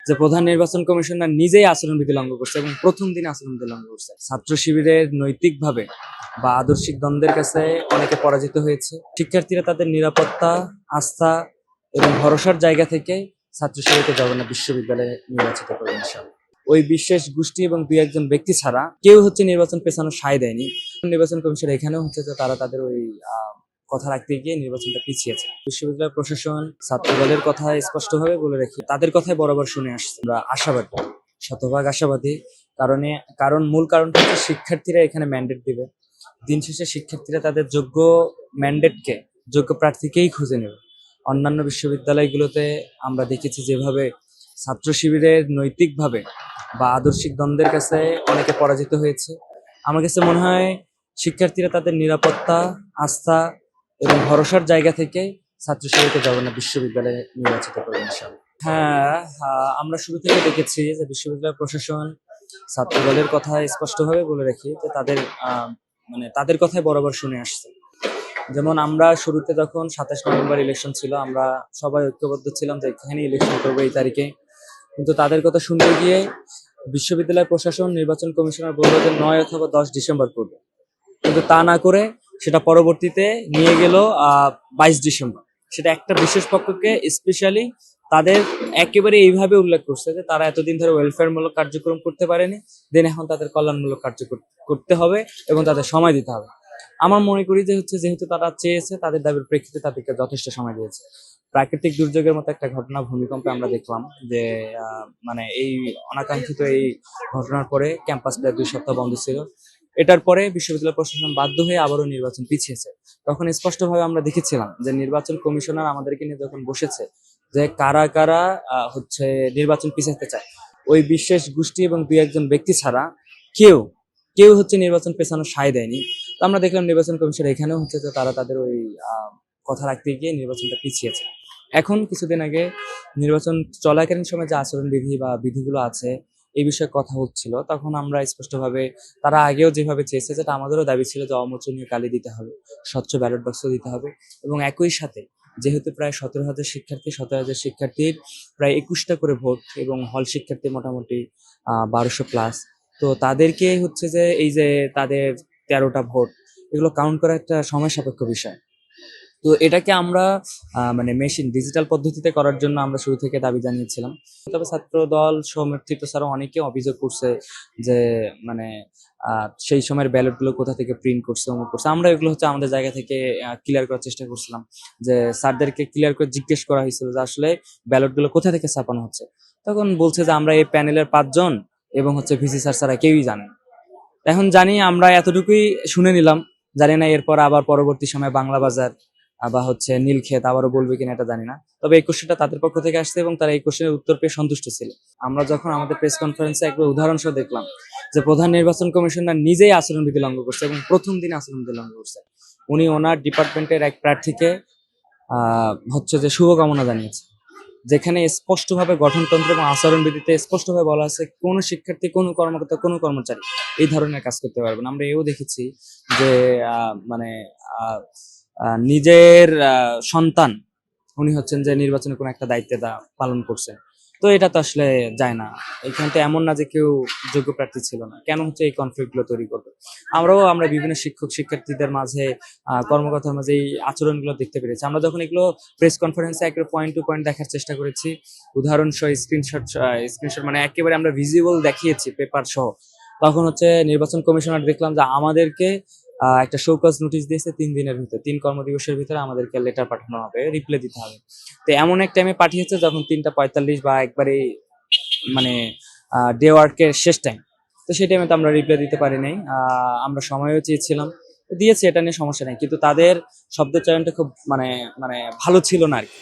যে প্রধান নির্বাচন কমিশনার নিজেই আচরণবিধি লঙ্ঘন করছে এবং প্রথম দিন আচরণবিধি লঙ্ঘন করছে। ছাত্র শিবিরের নৈতিকভাবে বা আদর্শিক দ্বন্দ্বের কাছে অনেকে পরাজিত হয়েছে। শিক্ষার্থীরা তাদের নিরাপত্তা, আস্থা এবং ভরসার জায়গা থেকে ছাত্র শিবিরকে জগন্নাথ বিশ্ববিদ্যালয়ে নির্বাচিত করবে ইনশাআল্লাহ। ওই বিশেষ গোষ্ঠী এবং দুই একজন ব্যক্তি ছাড়া কেউ নির্বাচন পেছানোর সায় দেয়নি। নির্বাচন কমিশন এখানেও যে তারা তাদের ওই কথা রাখতে গিয়ে নির্বাচনটা পিছিয়েছে। বিশ্ববিদ্যালয় প্রশাসন ছাত্র দলের কথা স্পষ্টভাবে বলে রেখে তাদের কথাই বরাবর শুনে আসছে। আমরা আশাবাদী, শতভাগ আশাবাদী। কারণ মূল কারণটা হচ্ছে শিক্ষার্থীরা এখানে ম্যান্ডেট দিবে। দিন শেষে শিক্ষার্থীরা তাদের যোগ্য ম্যান্ডেটকে, যোগ্য প্রার্থীকেই খুঁজে নেবে। অন্যান্য বিশ্ববিদ্যালয়গুলোতে আমরা দেখেছি যেভাবে ছাত্র শিবিরের নৈতিকভাবে বা আদর্শিক দ্বন্দ্বের কাছে অনেকে পরাজিত হয়েছে। আমার কাছে মনে হয় শিক্ষার্থীরা তাদের নিরাপত্তা, আস্থা এবং ভরসার জায়গা থেকে ছাত্র শিবিরকে জগন্নাথ বিশ্ববিদ্যালয়ে নির্বাচিত করবে ইনশাআল্লাহ। হ্যাঁ, আমরা শুরু থেকে দেখেছি যে বিশ্ববিদ্যালয় প্রশাসন ছাত্র দলের কথা স্পষ্টভাবে বলে রেখে যে তাদের কথাই বরাবর শুনে আসছে। যেমন আমরা শুরুতে যখন 27 নভেম্বর ইলেকশন ছিল, আমরা সবাই ঐক্যবদ্ধ ছিলাম যে এখানে ইলেকশন করবো এই তারিখে। কিন্তু তাদের কথা শুনতে গিয়ে বিশ্ববিদ্যালয় প্রশাসন, নির্বাচন কমিশনার বলল যে 9 অথবা 10 ডিসেম্বর করবে। কিন্তু তা না করে সেটা পরবর্তীতে নিয়ে গেল 22 ডিসেম্বর। সেটা একটা বিশেষ পক্ষকে স্পেশালি তাদের একেবারে এইভাবে উল্লেখ করছে যে তারা এতদিন ধরে ওয়েলফেয়ারমূলক কার্যক্রম করতে পারেনি, দেন এখন তাদের কল্যাণমূলক কার্যক্রম করতে হবে এবং তাদের সময় দিতে হবে। আমার মনে করি যে যেহেতু তারা চেয়েছে, তাদের দাবির প্রেক্ষিতে তাদেরকে যথেষ্ট সময় দিয়েছে। প্রাকৃতিক দুর্যোগের মতো একটা ঘটনা, ভূমিকম্পে আমরা দেখলাম যে এই অনাকাঙ্ক্ষিত এই ঘটনার পরে ক্যাম্পাস প্রায় 2 সপ্তাহ বন্ধ ছিল। এটার পরে বিশ্ববিদ্যালয় প্রশাসন বাধ্য হয়ে আবারও নির্বাচন পিছিয়েছে। তখন স্পষ্টভাবে আমরা দেখেছিলাম যে নির্বাচন কমিশনার আমাদেরকে নিয়ে যখন বসেছে যে কারা কারা নির্বাচন পিছাতে চায়, ওই বিশেষ গোষ্ঠী এবং দুই একজন ব্যক্তি ছাড়া কেউ নির্বাচন পেছানোর সায় দেয়নি। তো আমরা দেখলাম নির্বাচন কমিশন এখানেও যে তারা তাদের ওই কথা রাখতে গিয়ে নির্বাচনটা পিছিয়েছে। এখন কিছুদিন আগে নির্বাচন চলাকালীন সময় যে আচরণবিধি বা বিধিগুলো আছে এই বিষয়ে কথা হচ্ছিল, তখন আমরা স্পষ্টভাবে তারা আগেও যেভাবে চেয়েছে, যেটা আমাদেরও দাবি ছিল যে অমোচনীয় কালি দিতে হবে, স্বচ্ছ ব্যালট বাক্স দিতে হবে এবং একই সাথে যেহেতু প্রায় 17,000 শিক্ষার্থীর প্রায় 21টা করে ভোট এবং হল শিক্ষার্থী মোটামুটি 1200 প্লাস, তো তাদেরকে যে এই যে তাদের 13টা ভোট, এগুলো কাউন্ট করা একটা সময় সাপেক্ষ বিষয়। তো এটাকে আমরা মেশিন ডিজিটাল পদ্ধতিতে করার জন্য আমরা শুরু থেকে দাবি জানিয়েছিলাম। তবে ছাত্র দল সমর্থিত ছাড়া অনেকে অভিযোগ করছে যে সেই সময়ের ব্যালট গুলো কোথা থেকে প্রিন্ট করছে, অমুক করছে। আমরা এগুলো আমাদের জায়গা থেকে ক্লিয়ার করার চেষ্টা করছিলাম, যে স্যারদেরকে ক্লিয়ার করে জিজ্ঞেস করা হয়েছিল যে আসলে ব্যালট গুলো কোথা থেকে ছাপানো হচ্ছে। তখন বলছে যে আমরা এই প্যানেলের 5 জন এবং ভিসি স্যার ছাড়া কেউই জানে। এখন জানি আমরা এতটুকুই শুনে নিলাম, জানি না এরপর আবার পরবর্তী সময় বাংলা বাজার বা নীলক্ষেত আবারও বলবে কিনা এটা জানি না। তবে এই কোশ্চেনটা তাদের পক্ষ থেকে আসছে এবং তারা এই কোশ্চেনের উত্তর পেয়ে সন্তুষ্ট ছিল। আমরা যখন আমাদের প্রেস কনফারেন্সে একবার উদাহরণসহ দেখলাম যে প্রধান নির্বাচন কমিশনার নিজেই আচরণবিধি লঙ্ঘন করছে এবং প্রথম দিন আচরণবিধি লঙ্ঘন করছে। উনি ওনার ডিপার্টমেন্টের এক প্রার্থীকে শুভকামনা জানিয়েছে, যেখানে স্পষ্টভাবে গঠনতন্ত্র এবং আচরণবিধিতে স্পষ্টভাবে বলা আছে কোনো শিক্ষার্থী, কোনো কর্মকর্তা, কোনো কর্মচারী এই ধরনের কাজ করতে পারবে না। আমরা এও দেখেছি যে নিজের সন্তান উনি যে নির্বাচনে কোনো একটা দায়িত্ব পালন করছে। তো এটা তো আসলে যায় না। এখানে তো এমন না যে কেউ যোগ্য প্রার্থী ছিল না, কেন এই কনফ্লিক্ট গুলো তৈরি করবে। আমরা বিভিন্ন শিক্ষার্থীদের মাঝে, কর্মকর্তার মাঝে এই আচরণগুলো দেখতে পেরেছি। আমরা যখন এগুলো প্রেস কনফারেন্সে একেবারে পয়েন্ট টু পয়েন্ট দেখার চেষ্টা করেছি, উদাহরণ সহ স্ক্রিনশট একেবারে আমরা ভিজিবল দেখিয়েছি পেপার সহ, তখন নির্বাচন কমিশনার দেখলাম যে আমাদেরকে একটা শোকজ নোটিশ দিয়েছে 3 দিনের ভিতরে, 3 কর্মদিবসের ভিতরে আমাদেরকে লেটার পাঠানো হবে, রিপ্লাই দিতে হবে। তো এমন এক টাইমে পাঠিয়েছে যখন 3:45 বা একবারে ডে ওয়ার্কের শেষ টাইম। তো সেই টাইমে তো আমরা রিপ্লাই দিতে পারি নাই। আমরা সময়ও চেয়েছিলাম, দিয়েছি, এটা নিয়ে সমস্যা নেই, কিন্তু তাদের শব্দ চয়নটা খুব ভালো ছিল না আর কি।